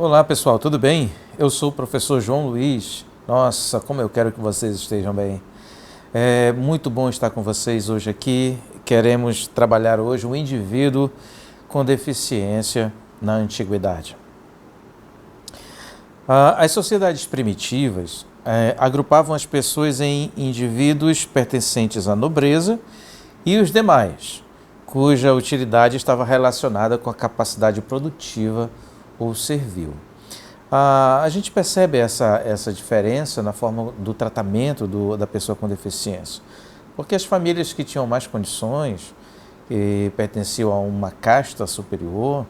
Olá pessoal, tudo bem? Eu sou o professor João Luiz. Nossa, como eu quero que vocês estejam bem. É muito bom estar com vocês hoje aqui. Queremos trabalhar hoje o indivíduo com deficiência na antiguidade. As sociedades primitivas agrupavam as pessoas em indivíduos pertencentes à nobreza e os demais, cuja utilidade estava relacionada com a capacidade produtiva ou servil. A gente percebe essa diferença na forma do tratamento da pessoa com deficiência, porque as famílias que tinham mais condições e pertenciam a uma casta superior,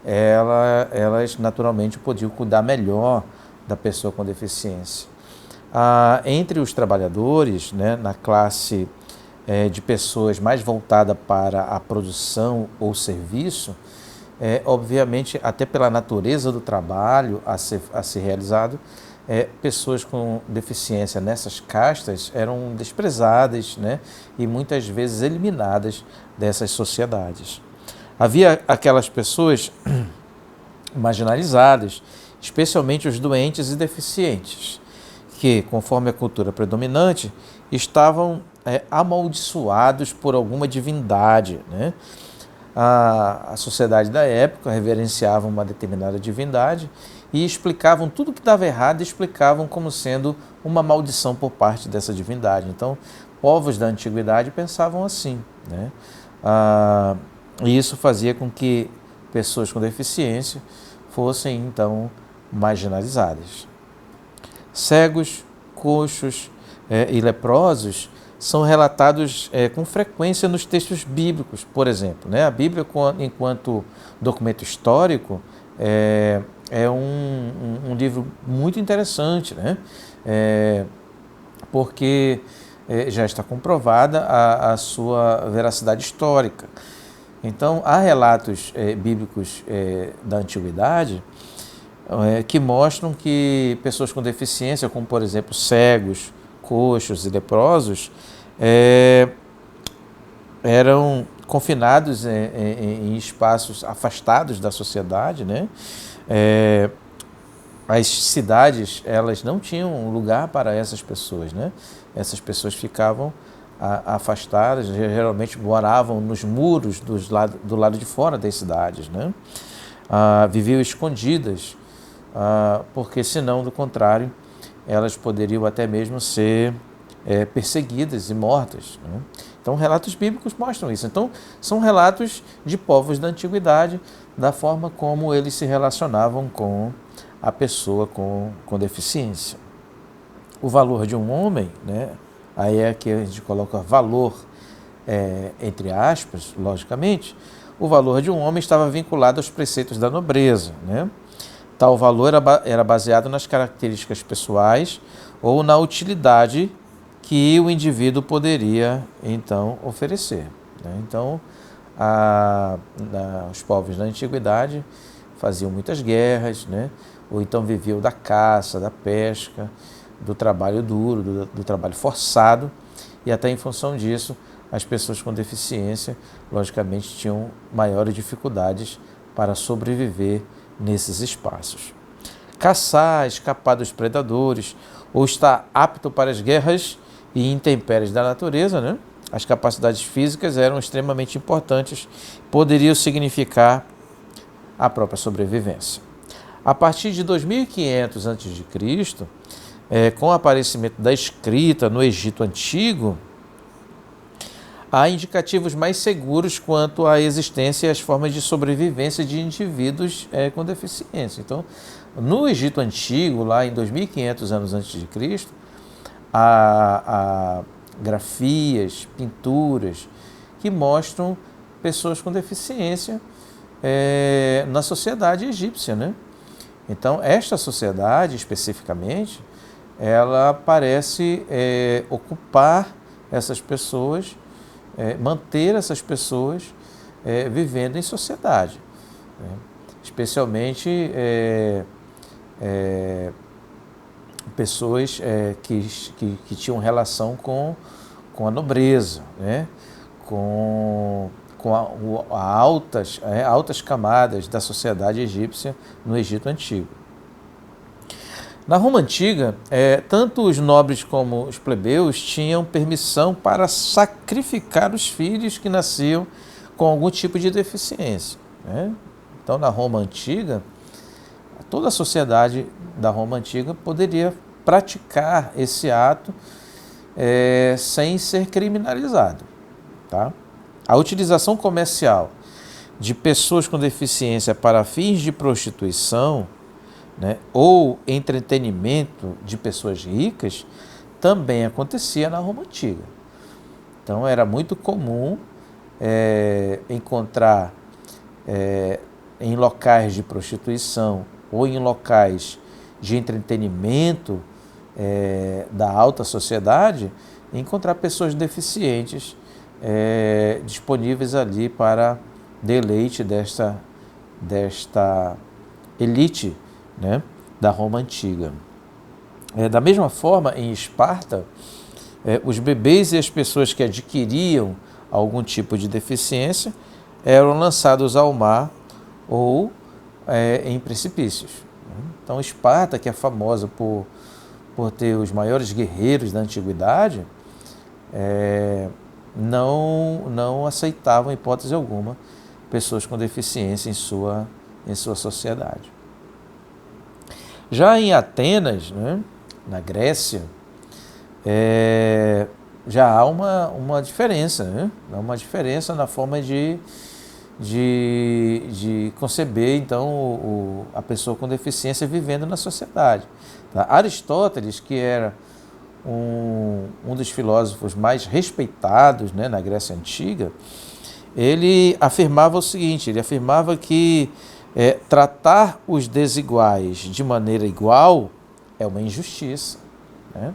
elas naturalmente podiam cuidar melhor da pessoa com deficiência. Entre os trabalhadores, né, na classe de pessoas mais voltada para a produção ou serviço, obviamente, até pela natureza do trabalho a ser realizado, pessoas com deficiência nessas castas eram desprezadas, né, e muitas vezes eliminadas dessas sociedades. Havia aquelas pessoas marginalizadas, especialmente os doentes e deficientes, que, conforme a cultura predominante, estavam amaldiçoados por alguma divindade, né? A sociedade da época reverenciava uma determinada divindade e explicavam tudo que dava errado, explicavam como sendo uma maldição por parte dessa divindade. Então, povos da antiguidade pensavam assim, né? E isso fazia com que pessoas com deficiência fossem, então, marginalizadas. Cegos, coxos e leprosos são relatados com frequência nos textos bíblicos, por exemplo. Né? A Bíblia, enquanto documento histórico, é um livro muito interessante, né? Porque já está comprovada a sua veracidade histórica. Então, há relatos bíblicos da antiguidade que mostram que pessoas com deficiência, como por exemplo cegos, coxos e leprosos, eram confinados em espaços afastados da sociedade, né? As cidades, elas não tinham lugar para essas pessoas, né? Essas pessoas ficavam afastadas, geralmente moravam nos muros do lado de fora das cidades, né? Viviam escondidas, porque senão, do contrário, elas poderiam até mesmo ser perseguidas e mortas, né? Então, relatos bíblicos mostram isso. Então, são relatos de povos da antiguidade, da forma como eles se relacionavam com a pessoa com deficiência. O valor de um homem, né? Aí é que a gente coloca valor entre aspas, logicamente. O valor de um homem estava vinculado aos preceitos da nobreza, né? Tal valor era baseado nas características pessoais ou na utilidade que o indivíduo poderia, então, oferecer, né? Então, os povos da antiguidade faziam muitas guerras, né? Ou então viviam da caça, da pesca, do trabalho duro, do trabalho forçado, e até em função disso, as pessoas com deficiência, logicamente, tinham maiores dificuldades para sobreviver nesses espaços. Caçar, escapar dos predadores, ou estar apto para as guerras e intempéries da natureza, né? As capacidades físicas eram extremamente importantes, poderiam significar a própria sobrevivência. A partir de 2500 a.C., com o aparecimento da escrita no Egito Antigo, há indicativos mais seguros quanto à existência e às formas de sobrevivência de indivíduos com deficiência. Então, no Egito Antigo, lá em 2500 anos antes de Cristo, há grafias, pinturas que mostram pessoas com deficiência na sociedade egípcia, né? Então, esta sociedade, especificamente, ela parece ocupar essas pessoas, manter essas pessoas vivendo em sociedade, né? Especialmente pessoas que tinham relação com a nobreza, né? com com altas camadas da sociedade egípcia no Egito Antigo. Na Roma Antiga, tanto os nobres como os plebeus tinham permissão para sacrificar os filhos que nasciam com algum tipo de deficiência, né? Então, na Roma Antiga, toda a sociedade da Roma Antiga poderia praticar esse ato sem ser criminalizado, tá? A utilização comercial de pessoas com deficiência para fins de prostituição, né, ou entretenimento de pessoas ricas também acontecia na Roma Antiga. Então era muito comum encontrar em locais de prostituição ou em locais de entretenimento da alta sociedade, encontrar pessoas deficientes disponíveis ali para deleite desta elite, né, da Roma Antiga. Da mesma forma, em Esparta, os bebês e as pessoas que adquiriam algum tipo de deficiência eram lançados ao mar ou em precipícios. Então, Esparta, que é famosa por ter os maiores guerreiros da antiguidade, não aceitavam, em hipótese alguma, pessoas com deficiência em sua sociedade. Já em Atenas, né, na Grécia, já há uma diferença, né? Há uma diferença na forma de conceber, então, a pessoa com deficiência vivendo na sociedade. Tá? Aristóteles, que era um dos filósofos mais respeitados, né, na Grécia Antiga, ele afirmava o seguinte, ele afirmava que tratar os desiguais de maneira igual é uma injustiça, né?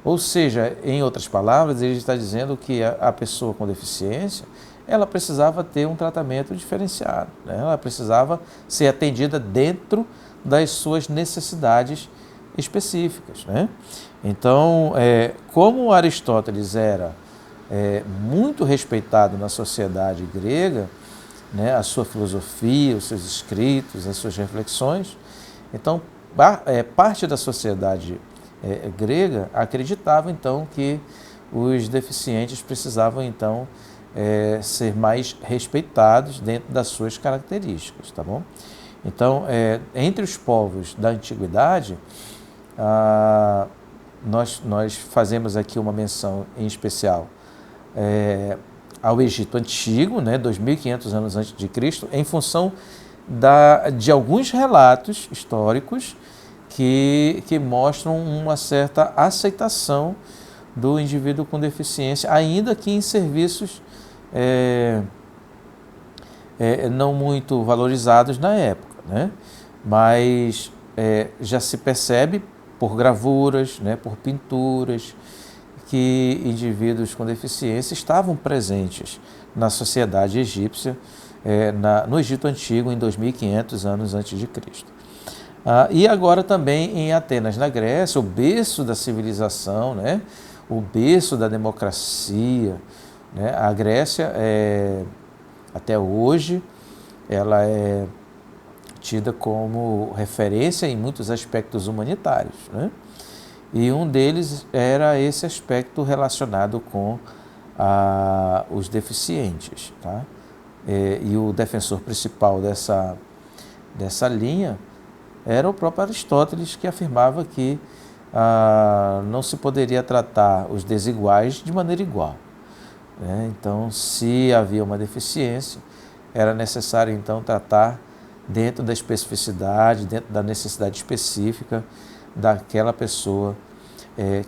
Ou seja, em outras palavras, ele está dizendo que a pessoa com deficiência, ela precisava ter um tratamento diferenciado, né? Ela precisava ser atendida dentro das suas necessidades específicas, né? Então, como Aristóteles era muito respeitado na sociedade grega, né, a sua filosofia, os seus escritos, as suas reflexões, então parte da sociedade grega acreditava então que os deficientes precisavam então ser mais respeitados dentro das suas características, tá bom? Então, entre os povos da antiguidade, nós fazemos aqui uma menção em especial ao Egito Antigo, né, 2.500 anos antes de Cristo, em função de alguns relatos históricos que mostram uma certa aceitação do indivíduo com deficiência, ainda que em serviços não muito valorizados na época, né? Mas já se percebe por gravuras, né, por pinturas, que indivíduos com deficiência estavam presentes na sociedade egípcia, no Egito Antigo, em 2.500 anos antes de Cristo. E agora também em Atenas, na Grécia, o berço da civilização, né, o berço da democracia, né, a Grécia, até hoje, ela é tida como referência em muitos aspectos humanitários, né? E um deles era esse aspecto relacionado com os deficientes, tá? E o defensor principal dessa linha era o próprio Aristóteles, que afirmava que não se poderia tratar os desiguais de maneira igual, né? Então, se havia uma deficiência, era necessário então tratar dentro da especificidade, dentro da necessidade específica daquela pessoa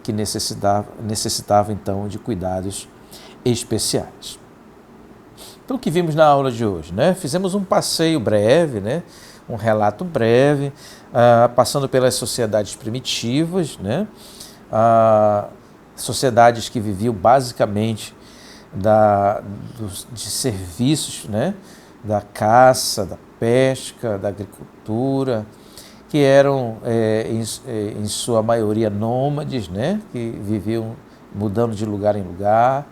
que necessitava então de cuidados especiais. Então, o que vimos na aula de hoje, né? Fizemos um passeio breve, né? Um relato breve, passando pelas sociedades primitivas, né? Sociedades que viviam basicamente de serviços, né? Da caça, da pesca, da agricultura, que eram, em sua maioria, nômades, né? Que viviam mudando de lugar em lugar.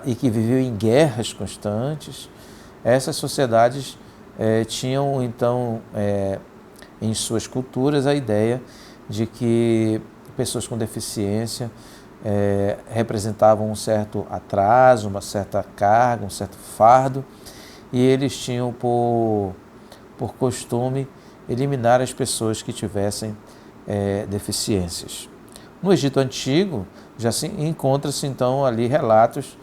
e que viviam em guerras constantes, essas sociedades tinham então em suas culturas a ideia de que pessoas com deficiência representavam um certo atraso, uma certa carga, um certo fardo, e eles tinham por costume eliminar as pessoas que tivessem deficiências. No Egito Antigo já se encontra-se então ali relatos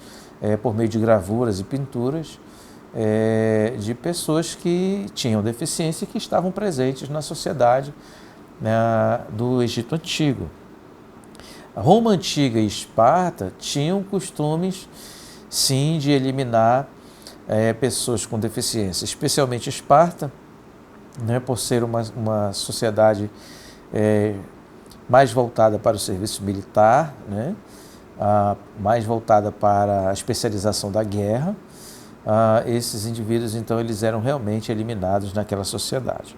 por meio de gravuras e pinturas de pessoas que tinham deficiência e que estavam presentes na sociedade, né, do Egito Antigo. A Roma Antiga e Esparta tinham costumes, sim, de eliminar pessoas com deficiência, especialmente Esparta, né, por ser uma sociedade mais voltada para o serviço militar, né, mais voltada para a especialização da guerra. Esses indivíduos, então, eles eram realmente eliminados naquela sociedade.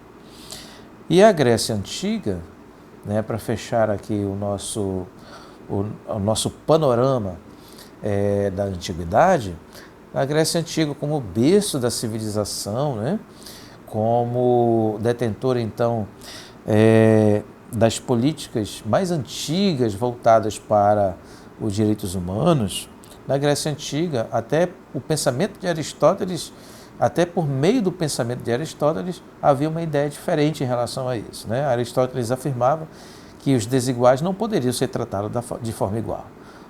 E a Grécia Antiga, né, para fechar aqui o nosso panorama da Antiguidade, a Grécia Antiga como berço da civilização, né, como detentora, então, das políticas mais antigas voltadas para os direitos humanos. Na Grécia Antiga, até o pensamento de Aristóteles, até por meio do pensamento de Aristóteles, havia uma ideia diferente em relação a isso, né? Aristóteles afirmava que os desiguais não poderiam ser tratados de forma igual.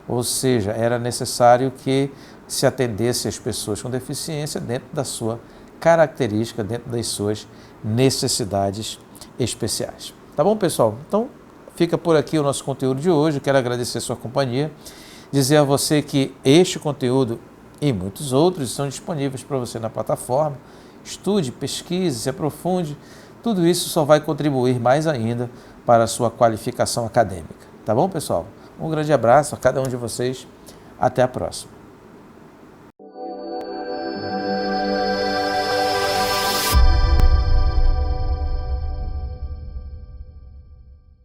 Ou seja, era necessário que se atendesse às pessoas com deficiência dentro da sua característica, dentro das suas necessidades especiais. Tá bom, pessoal? Então, fica por aqui o nosso conteúdo de hoje. Eu quero agradecer a sua companhia, dizer a você que este conteúdo e muitos outros estão disponíveis para você na plataforma. Estude, pesquise, se aprofunde. Tudo isso só vai contribuir mais ainda para a sua qualificação acadêmica. Tá bom, pessoal? Um grande abraço a cada um de vocês. Até a próxima.